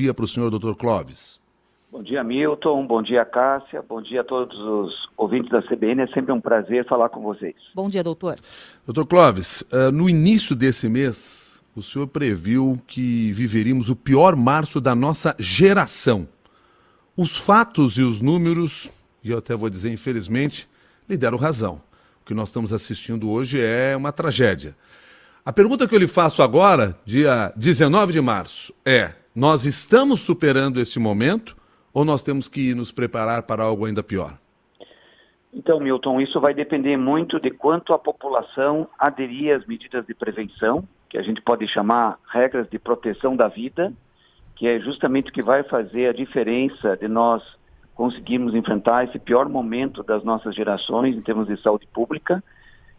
Dia para o senhor, doutor Clóvis. Bom dia, Milton. Bom dia, Cássia. Bom dia a todos os ouvintes da CBN. É sempre um prazer falar com vocês. Bom dia, doutor. Doutor Clóvis, no início desse mês, o senhor previu que viveríamos o pior março da nossa geração. Os fatos e os números, e eu até vou dizer infelizmente, lhe deram razão. O que nós estamos assistindo hoje é uma tragédia. A pergunta que eu lhe faço agora, dia 19 de março, é: nós estamos superando este momento ou nós temos que nos preparar para algo ainda pior? Então, Milton, isso vai depender muito de quanto a população aderir às medidas de prevenção, que a gente pode chamar regras de proteção da vida, que é justamente o que vai fazer a diferença de nós conseguirmos enfrentar esse pior momento das nossas gerações em termos de saúde pública.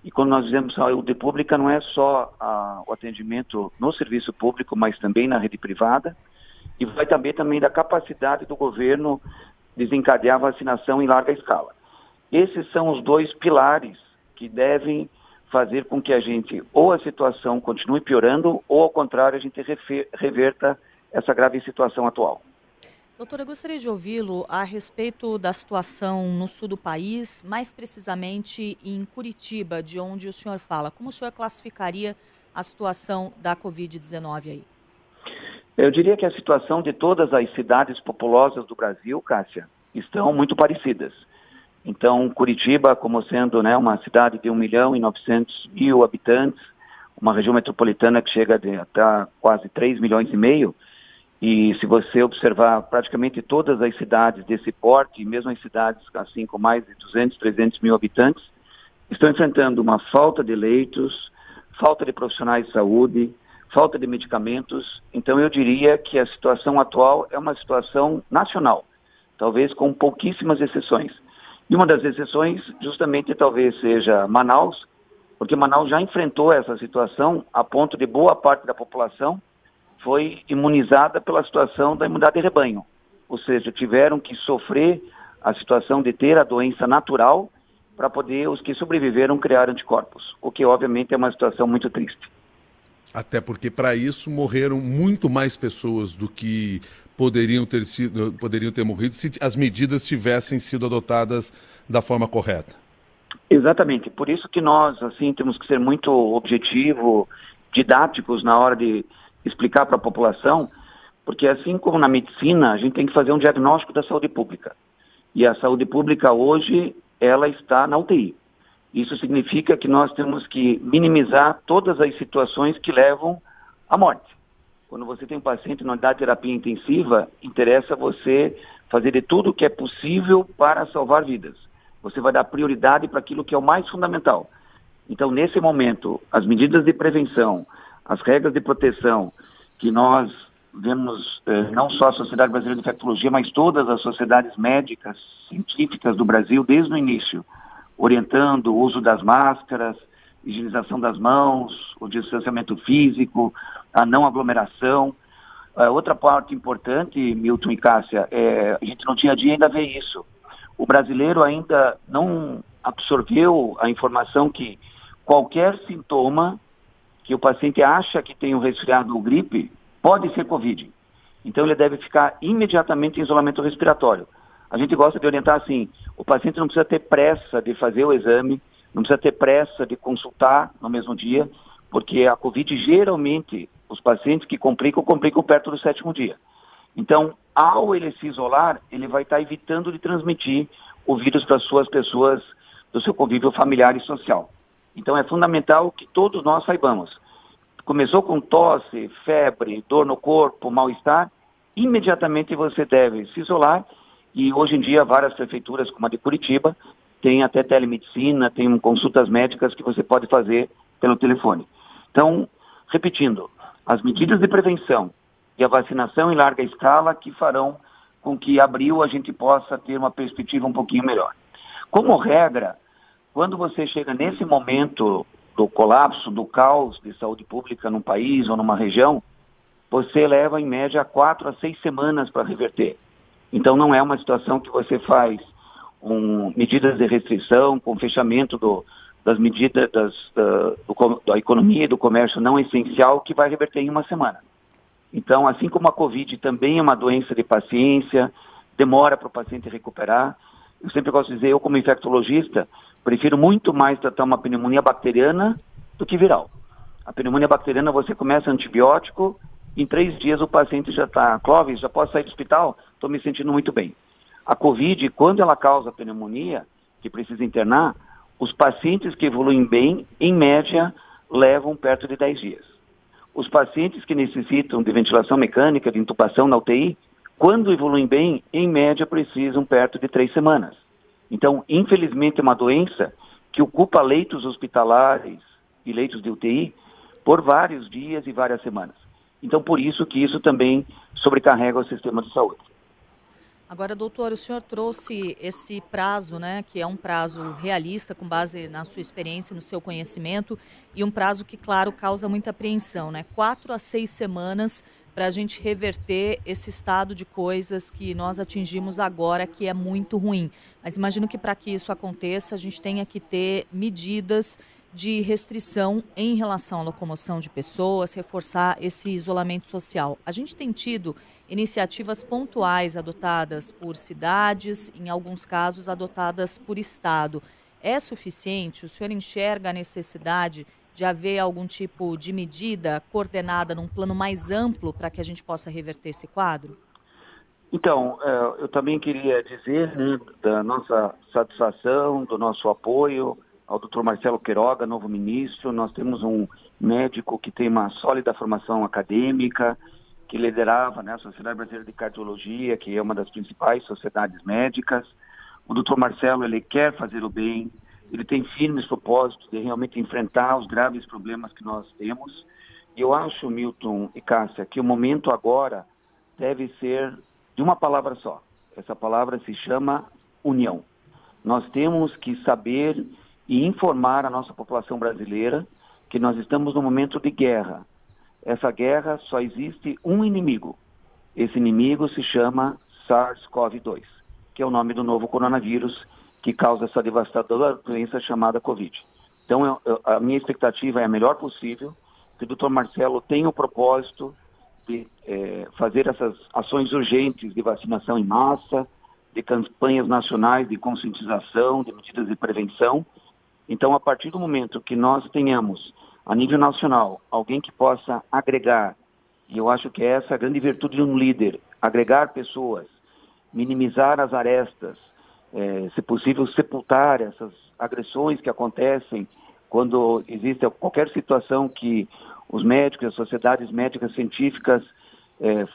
E quando nós dizemos saúde pública, não é só o atendimento no serviço público, mas também na rede privada. E vai também da capacidade do governo desencadear a vacinação em larga escala. Esses são os dois pilares que devem fazer com que a gente, ou a situação continue piorando, ou ao contrário, a gente reverta essa grave situação atual. Doutora, eu gostaria de ouvi-lo a respeito da situação no sul do país, mais precisamente em Curitiba, de onde o senhor fala. Como o senhor classificaria a situação da Covid-19 aí? Eu diria que a situação de todas as cidades populosas do Brasil, Cássia, estão muito parecidas. Então, Curitiba, como sendo, uma cidade de 1.900.000 habitantes, uma região metropolitana que chega até quase 3,5 milhões, e se você observar praticamente todas as cidades desse porte, e mesmo as cidades assim com mais de 200, 300 mil habitantes, estão enfrentando uma falta de leitos, falta de profissionais de saúde, falta de medicamentos. Então eu diria que a situação atual é uma situação nacional, talvez com pouquíssimas exceções. E uma das exceções justamente talvez seja Manaus, porque Manaus já enfrentou essa situação a ponto de boa parte da população foi imunizada pela situação da imunidade de rebanho. Ou seja, tiveram que sofrer a situação de ter a doença natural para poder os que sobreviveram criar anticorpos, o que obviamente é uma situação muito triste. Até porque para isso morreram muito mais pessoas do que poderiam ter morrido se as medidas tivessem sido adotadas da forma correta. Exatamente, por isso que nós assim temos que ser muito objetivos, didáticos na hora de explicar para a população, porque assim como na medicina, a gente tem que fazer um diagnóstico da saúde pública. E a saúde pública hoje, ela está na UTI. Isso significa que nós temos que minimizar todas as situações que levam à morte. Quando você tem um paciente na unidade de terapia intensiva, interessa você fazer de tudo o que é possível para salvar vidas. Você vai dar prioridade para aquilo que é o mais fundamental. Então, nesse momento, as medidas de prevenção, as regras de proteção que nós vemos, não só a Sociedade Brasileira de Infectologia, mas todas as sociedades médicas, científicas do Brasil, desde o início, orientando o uso das máscaras, higienização das mãos, o distanciamento físico, a não aglomeração. Outra parte importante, Milton e Cássia, a gente no dia a dia ainda vê isso. O brasileiro ainda não absorveu a informação que qualquer sintoma que o paciente acha que tem um resfriado ou gripe, pode ser Covid. Então ele deve ficar imediatamente em isolamento respiratório. A gente gosta de orientar assim, o paciente não precisa ter pressa de fazer o exame, não precisa ter pressa de consultar no mesmo dia, porque a Covid geralmente, os pacientes que complicam perto do 7º dia. Então, ao ele se isolar, ele vai estar evitando de transmitir o vírus para as suas pessoas do seu convívio familiar e social. Então é fundamental que todos nós saibamos. Começou com tosse, febre, dor no corpo, mal-estar, imediatamente você deve se isolar e hoje em dia várias prefeituras, como a de Curitiba, têm até telemedicina, tem consultas médicas que você pode fazer pelo telefone. Então, repetindo, as medidas de prevenção e a vacinação em larga escala que farão com que abril a gente possa ter uma perspectiva um pouquinho melhor. Como regra, quando você chega nesse momento do colapso, do caos de saúde pública num país ou numa região, você leva em média 4 a 6 semanas para reverter. Então não é uma situação que você faz com medidas de restrição, com fechamento das medidas da economia e do comércio não essencial que vai reverter em uma semana. Então, assim como a Covid também é uma doença de paciência, demora para o paciente recuperar, eu sempre gosto de dizer, eu como infectologista, prefiro muito mais tratar uma pneumonia bacteriana do que viral. A pneumonia bacteriana você começa antibiótico, em 3 dias o paciente já está, Clóvis, já posso sair do hospital? Estou me sentindo muito bem. A Covid, quando ela causa pneumonia, que precisa internar, os pacientes que evoluem bem, em média, levam perto de 10 dias. Os pacientes que necessitam de ventilação mecânica, de intubação na UTI, quando evoluem bem, em média, precisam perto de 3 semanas. Então, infelizmente, é uma doença que ocupa leitos hospitalares e leitos de UTI por vários dias e várias semanas. Então, por isso que isso também sobrecarrega o sistema de saúde. Agora, doutor, o senhor trouxe esse prazo, né, que é um prazo realista, com base na sua experiência, no seu conhecimento, e um prazo que, claro, causa muita apreensão, né? 4 a 6 semanas para a gente reverter esse estado de coisas que nós atingimos agora, que é muito ruim. Mas imagino que para que isso aconteça, a gente tenha que ter medidas de restrição em relação à locomoção de pessoas, reforçar esse isolamento social. A gente tem tido iniciativas pontuais adotadas por cidades, em alguns casos adotadas por estado. É suficiente? O senhor enxerga a necessidade de haver algum tipo de medida coordenada num plano mais amplo para que a gente possa reverter esse quadro? Então, eu também queria dizer, né, da nossa satisfação, do nosso apoio ao Dr. Marcelo Queiroga, novo ministro. Nós temos um médico que tem uma sólida formação acadêmica, que liderava, né, a Sociedade Brasileira de Cardiologia, que é uma das principais sociedades médicas. O Dr. Marcelo, ele quer fazer o bem, ele tem firmes propósitos de realmente enfrentar os graves problemas que nós temos. E eu acho, Milton e Cássia, que o momento agora deve ser de uma palavra só. Essa palavra se chama união. Nós temos que saber e informar a nossa população brasileira que nós estamos num momento de guerra. Essa guerra só existe um inimigo. Esse inimigo se chama SARS-CoV-2, que é o nome do novo coronavírus que causa essa devastadora doença chamada Covid. Então, a minha expectativa é a melhor possível, que o Dr. Marcelo tenha o propósito de fazer essas ações urgentes de vacinação em massa, de campanhas nacionais de conscientização, de medidas de prevenção. Então, a partir do momento que nós tenhamos, a nível nacional, alguém que possa agregar, e eu acho que essa é a grande virtude de um líder, agregar pessoas, minimizar as arestas, se possível, sepultar essas agressões que acontecem quando existe qualquer situação que os médicos, as sociedades médicas científicas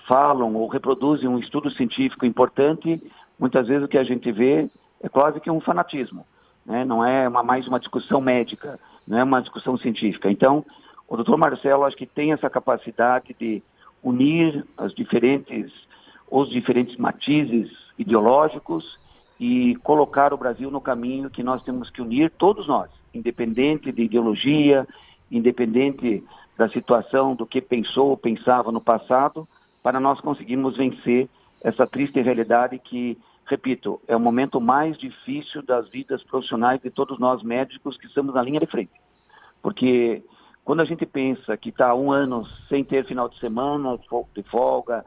falam ou reproduzem um estudo científico importante, muitas vezes o que a gente vê é quase que um fanatismo, né? Não é mais uma discussão médica, não é uma discussão científica. Então, o Dr. Marcelo acho que tem essa capacidade de unir os diferentes matizes ideológicos e colocar o Brasil no caminho que nós temos que unir, todos nós, independente de ideologia, independente da situação, do que pensou ou pensava no passado, para nós conseguirmos vencer essa triste realidade que, repito, é o momento mais difícil das vidas profissionais de todos nós médicos que estamos na linha de frente. Porque quando a gente pensa que está 1 ano sem ter final de semana, de folga,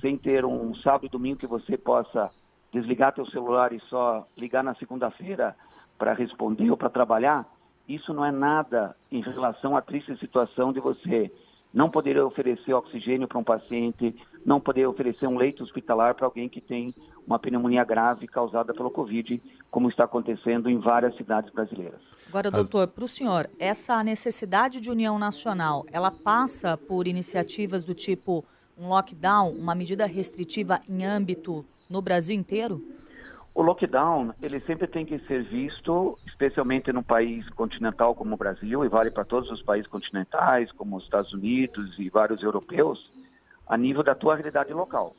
sem ter um sábado e domingo que você possa desligar teu celular e só ligar na segunda-feira para responder ou para trabalhar, isso não é nada em relação à triste situação de você não poder oferecer oxigênio para um paciente, não poder oferecer um leito hospitalar para alguém que tem uma pneumonia grave causada pelo Covid, como está acontecendo em várias cidades brasileiras. Agora, doutor, para o senhor, essa necessidade de união nacional, ela passa por iniciativas do tipo um lockdown, uma medida restritiva em âmbito no Brasil inteiro? O lockdown, ele sempre tem que ser visto, especialmente num país continental como o Brasil, e vale para todos os países continentais, como os Estados Unidos e vários europeus, a nível da tua realidade local.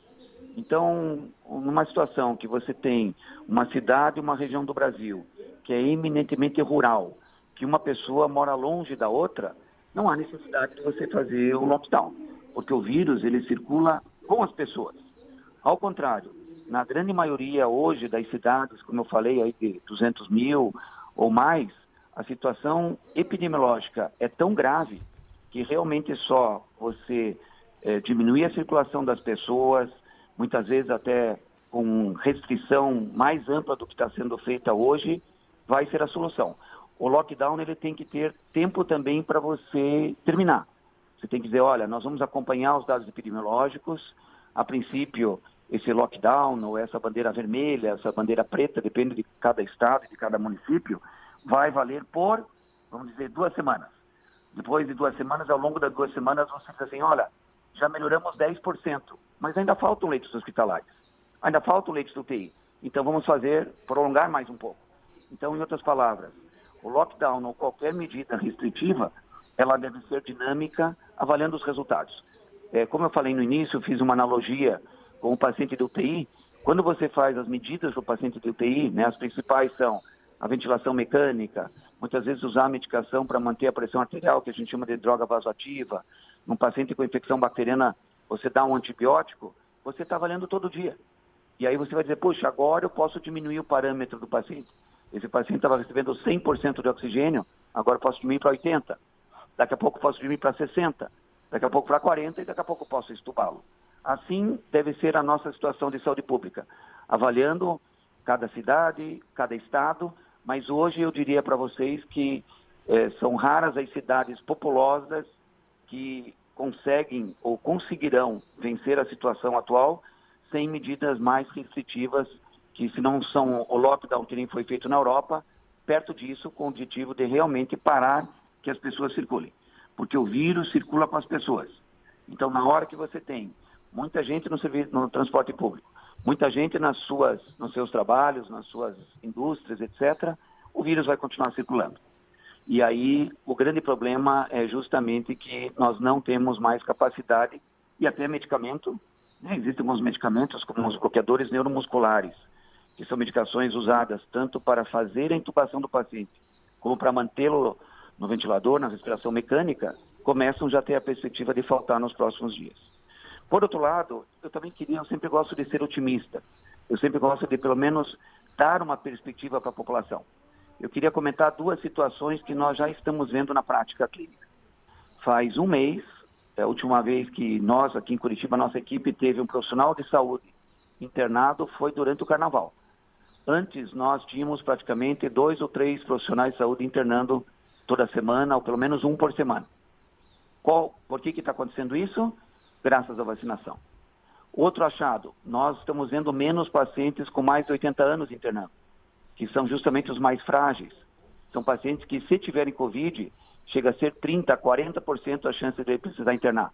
Então, numa situação que você tem uma cidade, uma região do Brasil, que é eminentemente rural, que uma pessoa mora longe da outra, não há necessidade de você fazer o lockdown, porque o vírus, ele circula com as pessoas. Ao contrário, na grande maioria hoje das cidades, como eu falei, aí de 200 mil ou mais, a situação epidemiológica é tão grave que realmente só você diminuir a circulação das pessoas, muitas vezes até com restrição mais ampla do que está sendo feita hoje, vai ser a solução. O lockdown ele tem que ter tempo também para você terminar. Você tem que dizer, olha, nós vamos acompanhar os dados epidemiológicos, a princípio esse lockdown ou essa bandeira vermelha, essa bandeira preta, depende de cada estado e de cada município, vai valer por, vamos dizer, 2 semanas. Depois de 2 semanas, ao longo das 2 semanas, você diz assim, olha, já melhoramos 10%, mas ainda faltam leitos hospitalares, ainda faltam leitos do UTI. Então vamos prolongar mais um pouco. Então, em outras palavras, o lockdown ou qualquer medida restritiva, ela deve ser dinâmica, avaliando os resultados. Como eu falei no início, eu fiz uma analogia com o paciente de UTI. Quando você faz as medidas do paciente de UTI, né, as principais são a ventilação mecânica, muitas vezes usar a medicação para manter a pressão arterial, que a gente chama de droga vasoativa. Num paciente com infecção bacteriana, você dá um antibiótico, você está avaliando todo dia. E aí você vai dizer, puxa, agora eu posso diminuir o parâmetro do paciente. Esse paciente estava recebendo 100% de oxigênio, agora eu posso diminuir para 80%. Daqui a pouco eu posso diminuir para 60%, daqui a pouco para 40% e daqui a pouco eu posso estubá-lo. Assim deve ser a nossa situação de saúde pública, avaliando cada cidade, cada estado, mas hoje eu diria para vocês que são raras as cidades populosas que conseguem ou conseguirão vencer a situação atual sem medidas mais restritivas, que se não são o lockdown que nem foi feito na Europa, perto disso, com o objetivo de realmente parar que as pessoas circulem. Porque o vírus circula com as pessoas. Então, na hora que você tem muita gente no transporte público, muita gente nos seus trabalhos, nas suas indústrias, etc., o vírus vai continuar circulando. E aí, o grande problema é justamente que nós não temos mais capacidade, e até medicamento, né? Existem alguns medicamentos, como os bloqueadores neuromusculares, que são medicações usadas tanto para fazer a intubação do paciente, como para mantê-lo no ventilador, na respiração mecânica, começam já a ter a perspectiva de faltar nos próximos dias. Por outro lado, eu sempre gosto de ser otimista. Eu sempre gosto de, pelo menos, dar uma perspectiva para a população. Eu queria comentar 2 situações que nós já estamos vendo na prática clínica. Faz um mês, a última vez que nós, aqui em Curitiba, nossa equipe teve um profissional de saúde internado foi durante o Carnaval. Antes, nós tínhamos praticamente 2 ou 3 profissionais de saúde internando toda semana, ou pelo menos um por semana. Por que está acontecendo isso? Graças à vacinação. Outro achado, nós estamos vendo menos pacientes com mais de 80 anos internando, que são justamente os mais frágeis. São pacientes que, se tiverem Covid, chega a ser 30% a 40% a chance de precisar internar.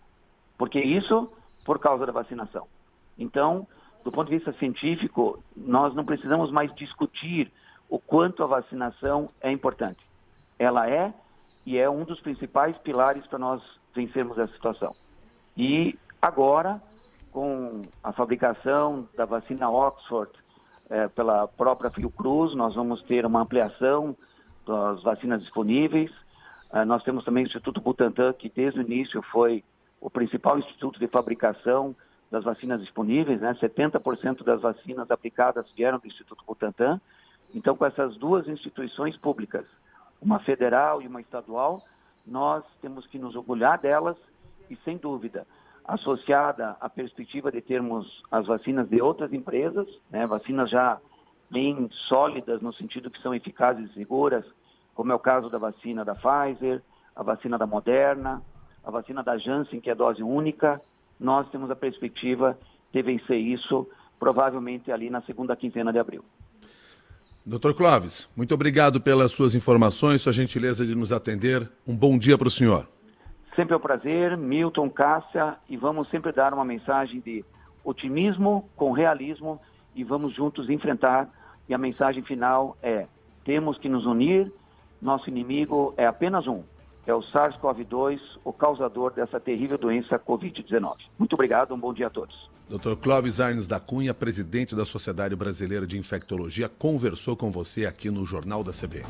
Por que isso? Por causa da vacinação. Então, do ponto de vista científico, nós não precisamos mais discutir o quanto a vacinação é importante. Ela é, e é um dos principais pilares para nós vencermos essa situação. E agora, com a fabricação da vacina Oxford pela própria Fiocruz, nós vamos ter uma ampliação das vacinas disponíveis. Nós temos também o Instituto Butantan, que desde o início foi o principal instituto de fabricação das vacinas disponíveis, né? 70% das vacinas aplicadas vieram do Instituto Butantan. Então, com essas 2 instituições públicas, uma federal e uma estadual, nós temos que nos orgulhar delas e, sem dúvida, associada à perspectiva de termos as vacinas de outras empresas, né? Vacinas já bem sólidas no sentido que são eficazes e seguras, como é o caso da vacina da Pfizer, a vacina da Moderna, a vacina da Janssen, que é dose única. Nós temos a perspectiva de vencer isso, provavelmente ali na segunda quinzena de abril. Dr. Clóvis, muito obrigado pelas suas informações, sua gentileza de nos atender. Um bom dia para o senhor. Sempre é um prazer, Milton, Cássia, e vamos sempre dar uma mensagem de otimismo com realismo e vamos juntos enfrentar. E a mensagem final é: temos que nos unir, nosso inimigo é apenas um, é o SARS-CoV-2, o causador dessa terrível doença Covid-19. Muito obrigado, um bom dia a todos. Dr. Clóvis Arnes da Cunha, presidente da Sociedade Brasileira de Infectologia, conversou com você aqui no Jornal da CBN.